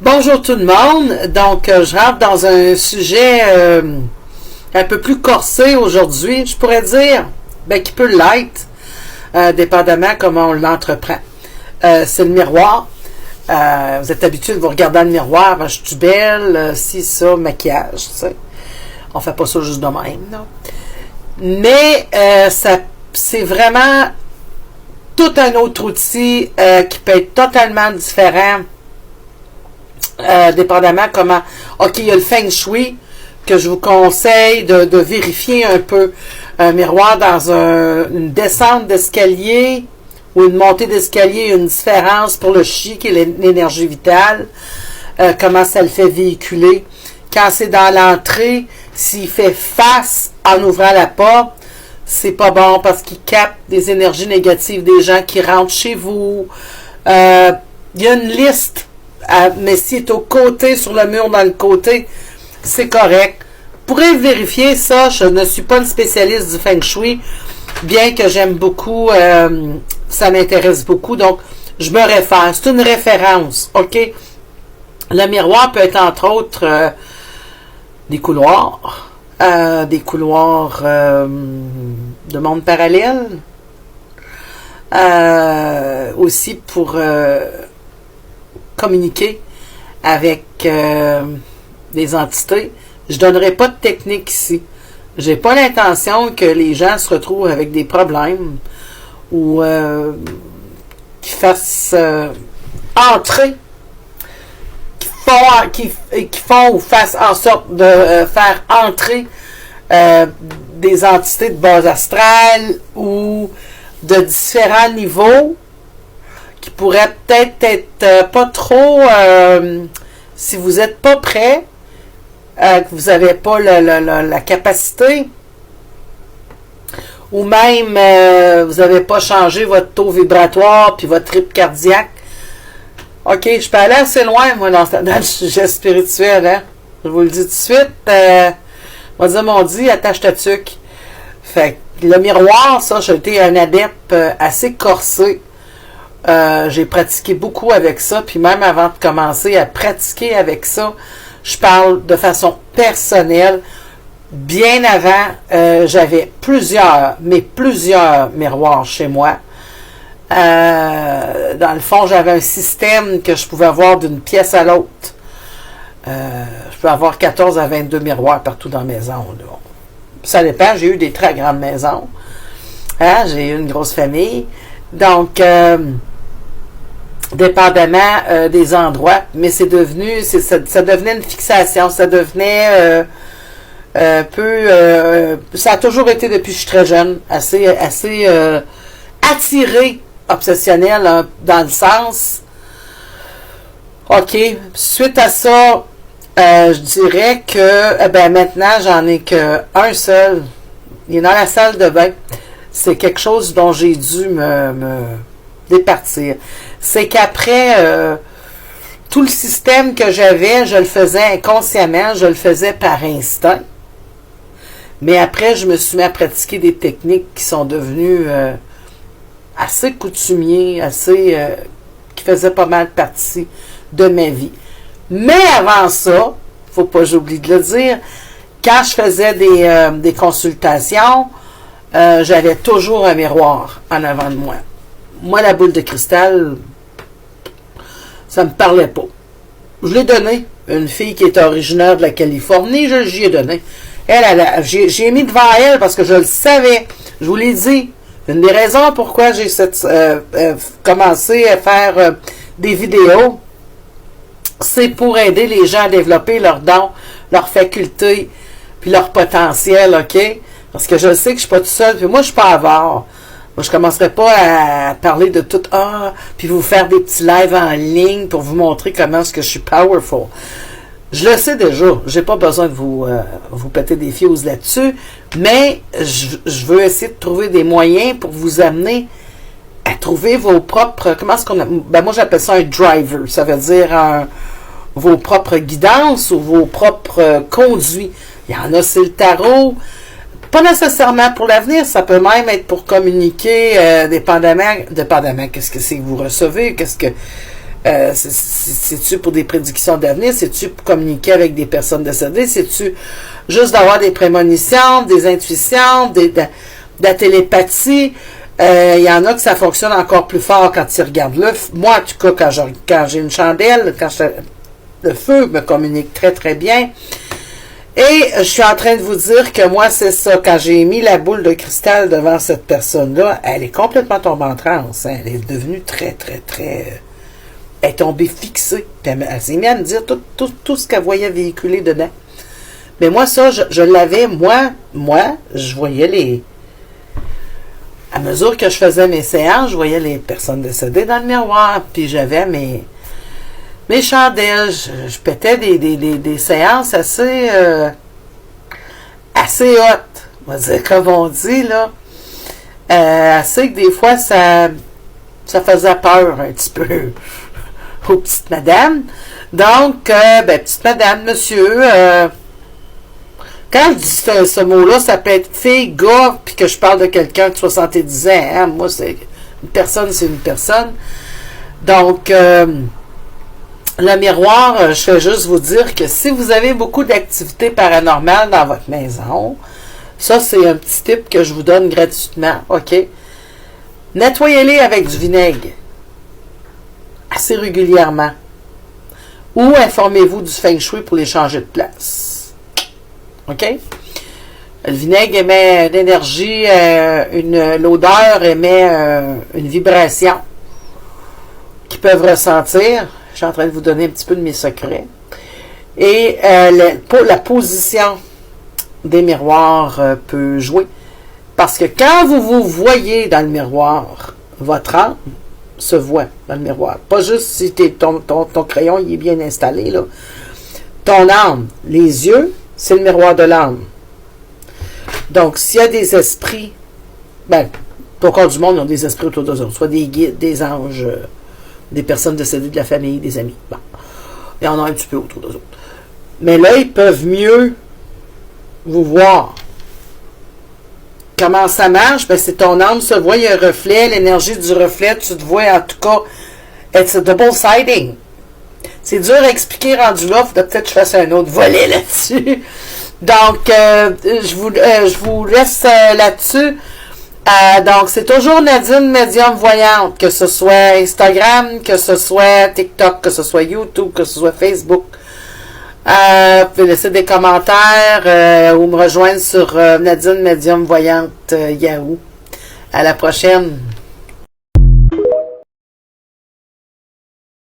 Bonjour tout le monde. Donc, je rentre dans un sujet un peu plus corsé aujourd'hui, je pourrais dire, qui peut l'être, dépendamment comment on l'entreprend. C'est le miroir. Vous êtes habitué de vous regarder dans le miroir, je suis belle, si, ça, maquillage, tu sais. On fait pas ça juste de même, non? Mais c'est vraiment tout un autre outil qui peut être totalement différent. Dépendamment comment... OK, il y a le Feng Shui que je vous conseille de vérifier un peu. Un miroir dans une descente d'escalier ou une montée d'escalier, une différence pour le chi qui est l'énergie vitale. Comment ça le fait véhiculer. Quand c'est dans l'entrée, s'il fait face en ouvrant la porte, c'est pas bon parce qu'il capte des énergies négatives des gens qui rentrent chez vous. Il y a une liste. Mais s'il est au côté, sur le mur dans le côté, c'est correct. Vous pourrez vérifier ça. Je ne suis pas une spécialiste du Feng Shui, bien que j'aime beaucoup, ça m'intéresse beaucoup. Donc, je me réfère. C'est une référence, OK? Le miroir peut être, entre autres, des couloirs de monde parallèle. Aussi pour... communiquer avec des entités. Je donnerai pas de technique ici. J'ai pas l'intention que les gens se retrouvent avec des problèmes ou qu'ils fassent entrer, qui font ou fassent en sorte de faire entrer des entités de base astrale ou de différents niveaux qui pourrait peut-être être pas trop, si vous n'êtes pas prêt, que vous n'avez pas la capacité, ou même vous n'avez pas changé votre taux vibratoire puis votre rythme cardiaque. OK, je peux aller assez loin, moi, dans le sujet spirituel, hein? Je vous le dis tout de suite. On va dire, mon dit, attache ta tuque. Fait que le miroir, ça, j'ai été un adepte assez corsé. J'ai pratiqué beaucoup avec ça, puis même avant de commencer à pratiquer avec ça, je parle de façon personnelle. Bien avant, j'avais plusieurs miroirs chez moi. Dans le fond, j'avais un système que je pouvais avoir d'une pièce à l'autre. Je peux avoir 14 à 22 miroirs partout dans la maison. Là. Ça dépend, j'ai eu des très grandes maisons. Hein? J'ai eu une grosse famille. Donc, dépendamment des endroits, mais c'est devenu, ça devenait une fixation, ça devenait ça a toujours été depuis que je suis très jeune, assez attiré, obsessionnel, hein, dans le sens, OK, suite à ça, je dirais que, maintenant, j'en ai qu'un seul, il est dans la salle de bain, c'est quelque chose dont j'ai dû me départir. C'est qu'après tout le système que j'avais, je le faisais inconsciemment, je le faisais par instinct. Mais après, je me suis mis à pratiquer des techniques qui sont devenues assez coutumiers, qui faisaient pas mal partie de ma vie. Mais avant ça, faut pas j'oublie de le dire, quand je faisais des consultations, j'avais toujours un miroir en avant de moi. Moi, la boule de cristal, ça me parlait pas. Je l'ai donné. Une fille qui est originaire de la Californie, j'y ai donné. J'ai mis devant elle parce que je le savais. Je vous l'ai dit. Une des raisons pourquoi j'ai commencé à faire des vidéos, c'est pour aider les gens à développer leurs dons, leurs facultés, puis leur potentiel, OK? Parce que je sais que je suis pas tout seul, puis moi, je suis pas avare. Moi, je commencerai pas à parler de tout, puis vous faire des petits lives en ligne pour vous montrer comment est-ce que je suis powerful. Je le sais déjà, j'ai pas besoin de vous péter des fioses là-dessus, mais je veux essayer de trouver des moyens pour vous amener à trouver vos propres, comment est-ce qu'on a, moi j'appelle ça un driver, ça veut dire vos propres guidances ou vos propres conduits. Il y en a, c'est le tarot. Pas nécessairement pour l'avenir, ça peut même être pour communiquer dépendamment qu'est-ce que c'est que vous recevez, qu'est-ce que C'est-tu pour des prédictions d'avenir? C'est-tu pour communiquer avec des personnes décédées? C'est-tu juste d'avoir des prémonitions, des intuitions, de la télépathie? Il y en a que ça fonctionne encore plus fort quand ils regardent le feu. Moi, en tout cas, quand j'ai une chandelle, le feu me communique très, très bien. Et je suis en train de vous dire que moi, c'est ça. Quand j'ai mis la boule de cristal devant cette personne-là, elle est complètement tombée en transe. Hein. Elle est devenue très, très, très... Elle est tombée fixée. Puis elle s'est mise à me dire tout ce qu'elle voyait véhiculer dedans. Mais moi, ça, je l'avais. Moi, je voyais les... À mesure que je faisais mes séances, je voyais les personnes décédées dans le miroir. Puis j'avais mes chandelles. Je pétais des séances assez hautes. On va dire, comme on dit, là. Assez que des fois, ça faisait peur un petit peu aux petites madames. Donc, petite madame, monsieur, quand je dis ce mot-là, ça peut être fille, gars, puis que je parle de quelqu'un de 70 ans. Hein? Moi, c'est une personne, c'est une personne. Donc, le miroir, je vais juste vous dire que si vous avez beaucoup d'activités paranormales dans votre maison, ça, c'est un petit tip que je vous donne gratuitement, OK? Nettoyez-les avec du vinaigre assez régulièrement. Ou informez-vous du feng shui pour les changer de place. OK? Le vinaigre émet l'énergie, l'odeur émet une vibration qu'ils peuvent ressentir. Je suis en train de vous donner un petit peu de mes secrets. Et la position des miroirs peut jouer. Parce que quand vous vous voyez dans le miroir, votre âme se voit dans le miroir. Pas juste si ton crayon il est bien installé. Là. Ton âme, les yeux, c'est le miroir de l'âme. Donc, s'il y a des esprits, au corps du monde, ils ont des esprits autour d'eux autres, soit des guides, des anges, des personnes décédées de la famille, des amis. Bon. Il y en a un petit peu autour d'eux autres. Mais là, ils peuvent mieux vous voir. Comment ça marche? C'est ton âme se voit, il y a un reflet, l'énergie du reflet, tu te vois, en tout cas, it's a double siding. C'est dur à expliquer rendu là, il faudrait peut-être que je fasse un autre volet là-dessus. Donc, je vous laisse là-dessus. Donc, c'est toujours Nadine Médium Voyante, que ce soit Instagram, que ce soit TikTok, que ce soit YouTube, que ce soit Facebook. Vous pouvez laisser des commentaires ou me rejoindre sur Nadine Médium Voyante Yahoo. À la prochaine.